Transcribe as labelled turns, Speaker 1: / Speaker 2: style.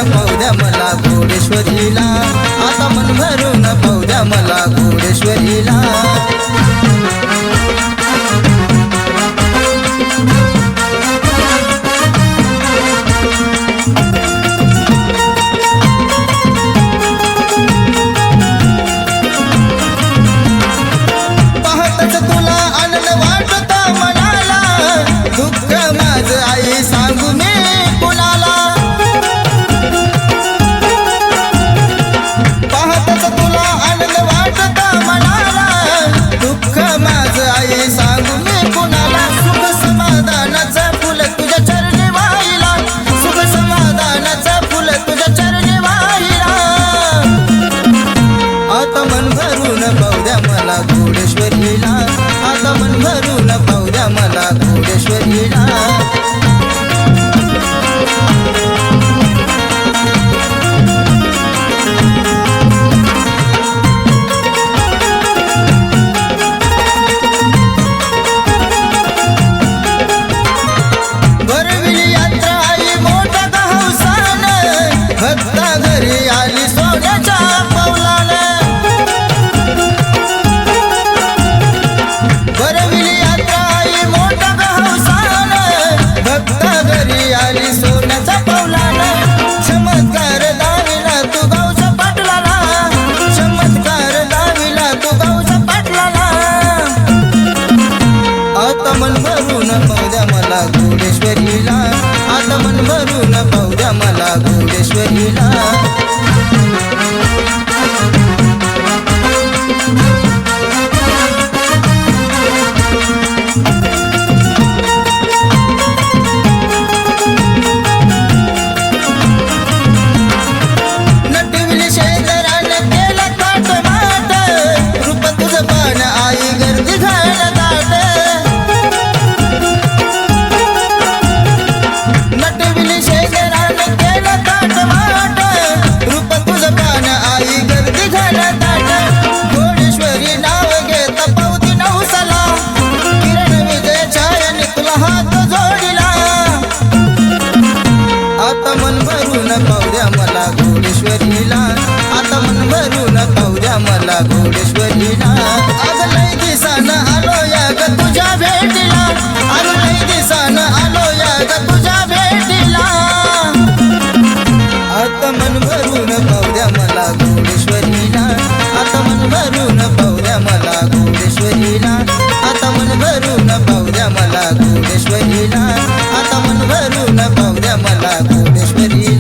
Speaker 1: पाहू द्या मला घोडेश्वरीला, आता मन भरून पाहू द्या मला घोडेश्वरीला। पाहतच तुला आनंद वाटता मनाला, दुःख माझ आई सांगू मी कुणाला। पाहतच तुला आनंद वाटता मनाला, दुःख माझ आई सांगू मी कुणाला। सुख समाधानाचं फुल तुझ्या चरणी वाहिला, सुख समाधानाचं फुल तुझ्या चरणी वाहिला। आता मन भरून पाहू द्या मला घोडेश्वरीला, आता मन भरून पाहू द्या मला घोडेश्वरीला। भरविली यात्रा आई मोठा हौसान, भक्ता घरी आली सोन्याच्या पावलाने। भरविली यात्रा आई मोठा हौसान, भक्ता घरी आली सोन्याच्या पावलाने। चमत्कार दाविला तू गावच्या पाटलाला, चमत्कार दाविला तू गावच्या पाटलाला। आता मन भरून पाहू द्या मला घोडेश्वरीला, आता मन भरून पाहू द्या मला घोडेश्वरीला। नटविली शेजारानं केलं थाटमाट, रूप तुझं पान आई गर्दी झालं दाट। नटविली शेजारानं केलं थाटमाट, रूप तुझं पान आई गर्दी झालं दाट। घोडेश्वरी नाव घेता पावती नवसाला, किरण विजय छायाने तुला हात जोडिला। आता मन भरून पाहू द्या मला घोडेश्वरीला, आता मन भरून पाहू द्या मला घोडेश्वरीला। अग लय दिसानं आलो या ग तुझ्या भेटीला, अग लय दिसानं आलो या ग तुझ्या भेटीला। आता मन भरून पाहू द्या मला घोडेश्वरीला, आता मन भरून पाहू द्या मला घोडेश्वरीला, आता मन भरून पाहू द्या मला घोडेश्वरीला, आता मन भरून पाहू द्या मला घोडेश्वरीला।